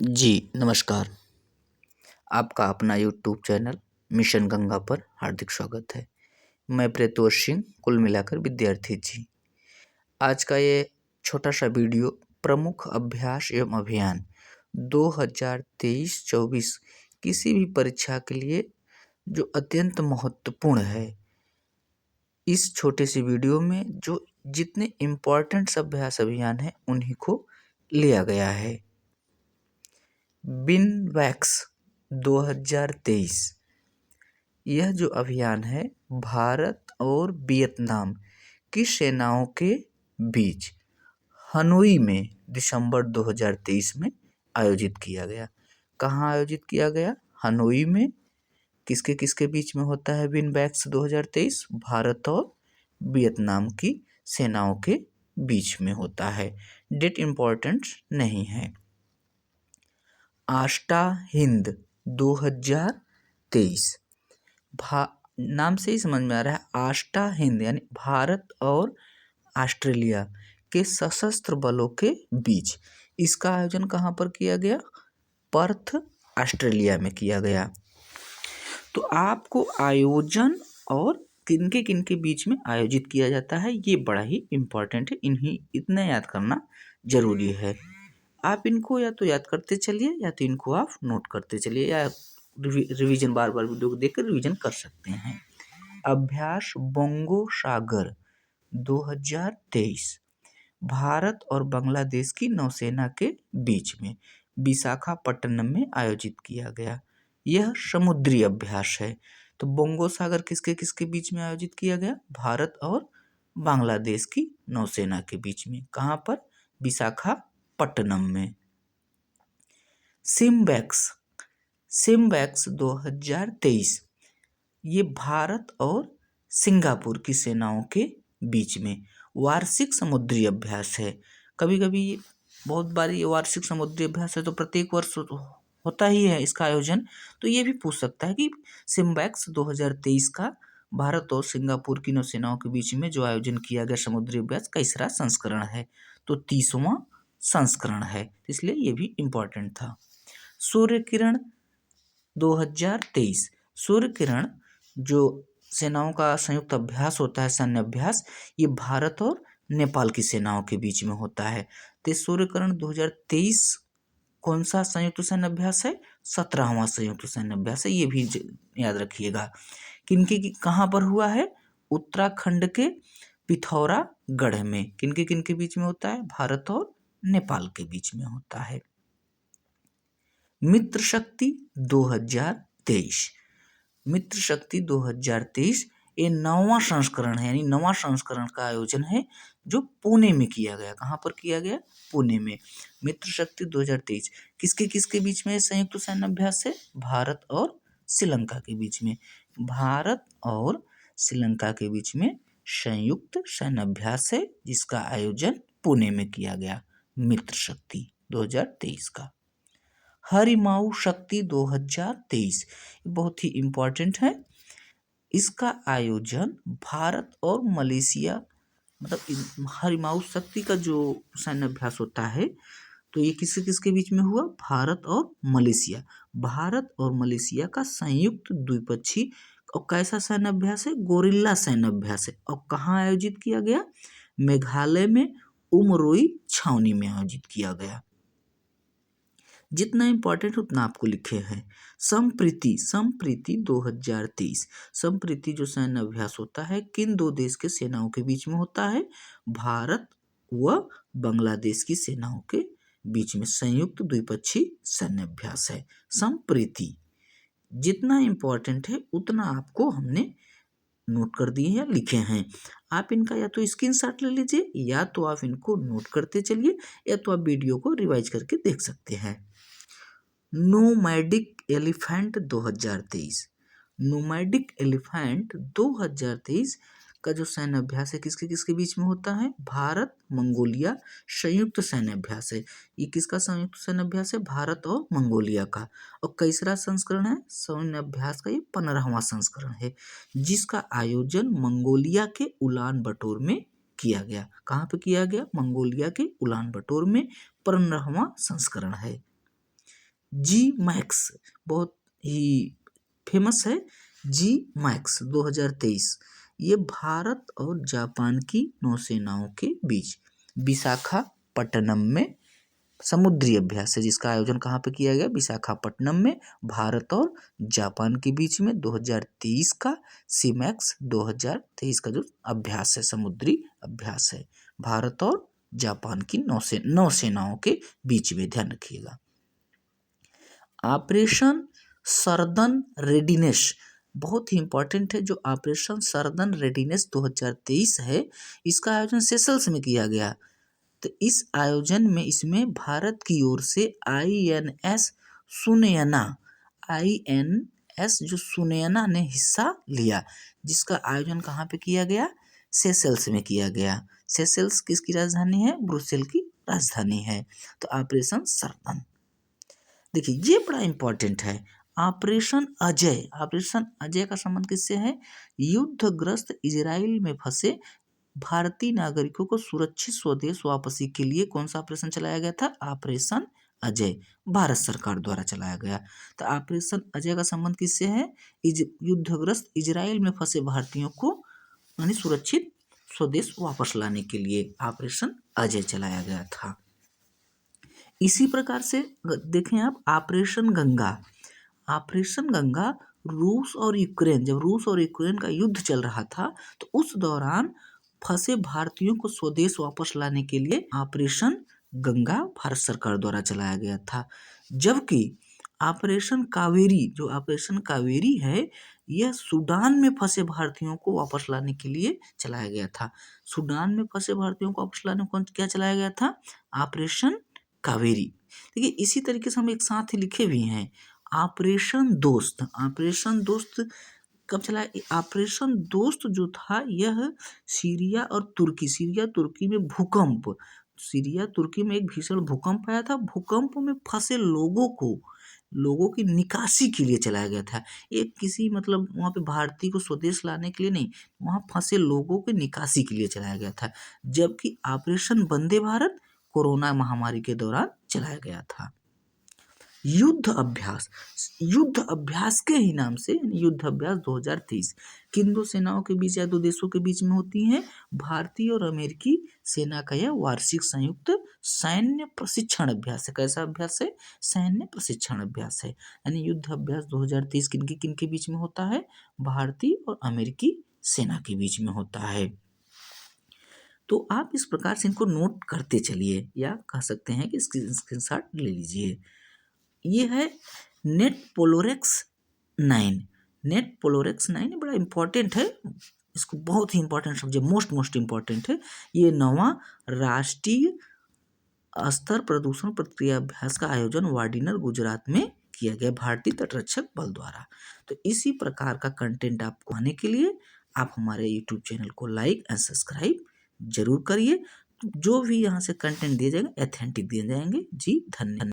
जी, नमस्कार। आपका अपना यूट्यूब चैनल मिशन गंगा पर हार्दिक स्वागत है। मैं प्रियतोष सिंह, कुल मिलाकर विद्यार्थी जी। आज का ये छोटा-सा वीडियो प्रमुख अभ्यास एवं अभियान 2023-24 किसी भी परीक्षा के लिए जो अत्यंत महत्वपूर्ण है। इस छोटे से वीडियो में जो जितने इम्पोर्टेंट अभ्यास अभियान हैं, उन्हीं को लिया गया है। बिन वैक्स 2023 यह जो अभियान है भारत और वियतनाम की सेनाओं के बीच हनोई में दिसंबर 2023 में आयोजित किया गया। कहाँ आयोजित किया गया? हनोई में। किसके किसके बीच में होता है बिन वैक्स 2023? भारत और वियतनाम की सेनाओं के बीच में होता है। डेट इम्पोर्टेंट नहीं है। आष्टा हिंद 2023 नाम से ही समझ में आ रहा है। आष्टा हिंद यानी भारत और ऑस्ट्रेलिया के सशस्त्र बलों के बीच इसका आयोजन कहाँ पर किया गया? पर्थ, ऑस्ट्रेलिया में किया गया। तो आपको आयोजन और किनके बीच में आयोजित किया जाता है ये बड़ा ही इम्पोर्टेंट है। इन्हीं इतना याद करना जरूरी है। आप इनको या तो याद करते चलिए या तो इनको आप नोट करते चलिए या रिवीजन बार बार वीडियो को देखकर रिवीजन कर सकते हैं। अभ्यास बोंगो सागर 2023 भारत और बांग्लादेश की नौसेना के बीच में विशाखापट्टनम में आयोजित किया गया। यह समुद्री अभ्यास है। तो बोंगो सागर किसके किसके बीच में आयोजित किया गया? भारत और बांग्लादेश की नौसेना के बीच में। कहाँ पर? विशाखापट्टनम में। सिमवैक्स 2023 ये भारत और सिंगापुर की सेनाओं के बीच में वार्षिक समुद्री अभ्यास है। कभी कभी बहुत बार ये वार्षिक समुद्री अभ्यास है तो प्रत्येक वर्ष होता ही है इसका आयोजन। तो ये भी पूछ सकता है कि सिमवैक्स 2023 का भारत और सिंगापुर की नौसेनाओं के बीच में जो आयोजन किया गया समुद्री अभ्यास कैसा संस्करण है? तो 30वां संस्करण है, इसलिए ये भी इम्पोर्टेंट था। सूर्य किरण 2023 सूर्य किरण जो सेनाओं का संयुक्त अभ्यास होता है, सैन्य अभ्यास, ये भारत और नेपाल की सेनाओं के बीच में होता है। तो सूर्य किरण 2023 कौन सा संयुक्त सैन्य अभ्यास है? 17वां संयुक्त सैन्य अभ्यास है। ये भी याद रखिएगा। किनके कहाँ पर हुआ है? उत्तराखंड के पिथौरागढ़ में। किनके बीच में होता है? भारत और नेपाल के बीच में होता है। मित्र शक्ति 2023 मित्र शक्ति 2023 ये 9वां संस्करण है, यानी 9वां संस्करण का आयोजन है जो पुणे में किया गया। कहाँ पर किया गया? पुणे में। मित्र शक्ति 2023 किसके बीच में संयुक्त सैन्य अभ्यास है? भारत और श्रीलंका के बीच में। भारत और श्रीलंका के बीच में संयुक्त सैन्य अभ्यास है जिसका आयोजन पुणे में किया गया। मित्र शक्ति 2023 का। हरिमाऊ शक्ति 2023 बहुत ही इम्पोर्टेंट है। इसका आयोजन भारत और मलेशिया, मतलब हरिमाऊ शक्ति का जो सैन्य अभ्यास होता है तो ये किसके बीच में हुआ? भारत और मलेशिया। भारत और मलेशिया का संयुक्त द्विपक्षीय और कैसा सैन्य अभ्यास है? गोरिल्ला सैन्य अभ्यास है। और कहाँ आयोजित किया गया? मेघालय में उमरोई छावनी में आयोजित किया गया। जितना इम्पोर्टेंट उतना आपको लिखे हैं। संप्रीति 2023 संप्रीति जो सैन्य अभ्यास होता है किन दो देश के सेनाओं के बीच में होता है? भारत व बांग्लादेश की सेनाओं के बीच में संयुक्त द्विपक्षीय सैन्य अभ्यास है संप्रीति। जितना इम्पोर्टेंट है उतना आपको हमने नोट कर दिए हैं, लिखे हैं। आप इनका या तो स्क्रीनशॉट ले लीजिए या तो आप इनको नोट करते चलिए या तो आप वीडियो को रिवाइज करके देख सकते हैं। नोमैडिक एलिफेंट 2023 नोमैडिक एलिफेंट 2023 का जो सैन्य अभ्यास है किसके बीच में होता है? भारत मंगोलिया संयुक्त सैन्य अभ्यास है। ये किसका संयुक्त सैन्य अभ्यास है? भारत और मंगोलिया का। और कैसा संस्करण है? सैन्य अभ्यास का ये 15वां संस्करण है जिसका आयोजन मंगोलिया के उलान बटोर में किया गया। कहाँ पे किया गया? मंगोलिया के उलान बटोर में 15वां संस्करण है। जी मैक्स बहुत ही फेमस है, जी मैक्स 2023। ये भारत और जापान की नौसेनाओं के बीच विशाखापट्टनम में समुद्री अभ्यास है, जिसका आयोजन कहाँ पे किया गया, विशाखापट्टनम में, भारत और जापान के बीच में 2023 का सीमैक्स 2023 का जो अभ्यास है, समुद्री अभ्यास है, भारत और जापान की नौसेनाओं के बीच में, ध्यान रखिएगा। ऑपरेशन सर्दन रेडिनेस बहुत ही इंपॉर्टेंट है। जो ऑपरेशन सर्दन रेडिनेस 2023 है, इसका आयोजन सेशल्स में किया गया। तो इस आयोजन में इसमें भारत की ओर से INS जो सुनयना ने हिस्सा लिया, जिसका आयोजन कहाँ पे किया गया, सेशल्स में किया गया। सेशल्स किसकी राजधानी है, ब्रुसेल की राजधानी है। तो ऑपरेशन सर्दन, देखिए ये बड़ा इंपॉर्टेंट है। ऑपरेशन अजय का संबंध किससे है, युद्धग्रस्त इजराइल में फंसे भारतीय नागरिकों को सुरक्षित स्वदेश वापसी के लिए कौन सा ऑपरेशन चलाया गया था, ऑपरेशन अजय, भारत सरकार द्वारा चलाया गया। तो ऑपरेशन अजय का संबंध किससे है, युद्धग्रस्त इजराइल में फंसे भारतीयों को यानी सुरक्षित स्वदेश वापस लाने के लिए ऑपरेशन अजय चलाया गया था। इसी प्रकार से देखें आप ऑपरेशन गंगा रूस और यूक्रेन, जब रूस और यूक्रेन का युद्ध चल रहा था, तो उस दौरान फंसे भारतीयों को स्वदेश वापस लाने के लिए ऑपरेशन गंगा भारत सरकार द्वारा चलाया गया था। जबकि ऑपरेशन कावेरी है, यह सूडान में फंसे भारतीयों को वापस लाने के लिए चलाया गया था। सूडान में फंसे भारतीयों को वापस लाने को क्या चलाया गया था, ऑपरेशन कावेरी। देखिए इसी तरीके से हम एक साथ ही लिखे भी हैं, ऑपरेशन दोस्त कब चला, ऑपरेशन दोस्त जो था यह सीरिया तुर्की में भूकंप, सीरिया तुर्की में एक भीषण भूकंप आया था, भूकंप में फंसे लोगों की निकासी के लिए चलाया गया था। एक किसी मतलब वहाँ पे भारतीय को स्वदेश लाने के लिए नहीं, वहाँ फंसे लोगों की निकासी के लिए चलाया गया था। जबकि ऑपरेशन वंदे भारत कोरोना महामारी के दौरान चलाया गया था। युद्ध अभ्यास के ही नाम से युद्ध अभ्यास 2023 किन दो सेनाओं के बीच या दो देशों के बीच में होती है, भारतीय और अमेरिकी सेना का यह वार्षिक संयुक्त सैन्य प्रशिक्षण अभ्यास है। कैसा अभ्यास है, सैन्य प्रशिक्षण अभ्यास है। यानी युद्ध अभ्यास 2023 किन के बीच में होता है, भारतीय और अमेरिकी सेना के बीच में होता है। तो आप इस प्रकार से इनको नोट करते चलिए, या कह सकते हैं कि स्क्रीनशॉट ले लीजिए। ये है नेट पोलोरेक्स 9 बड़ा इंपॉर्टेंट है, इसको बहुत ही इंपॉर्टेंट समझिए, मोस्ट इंपॉर्टेंट है। ये 9वां राष्ट्रीय स्तर प्रदूषण प्रतिक्रिया अभ्यास का आयोजन वाडिनर गुजरात में किया गया भारतीय तटरक्षक बल द्वारा। तो इसी प्रकार का कंटेंट आपको आने के लिए आप हमारे यूट्यूब चैनल को लाइक एंड सब्सक्राइब जरूर करिए। जो भी यहाँ से कंटेंट दिए जाएंगे ऑथेंटिक दिए जाएंगे। जी धन्यवाद।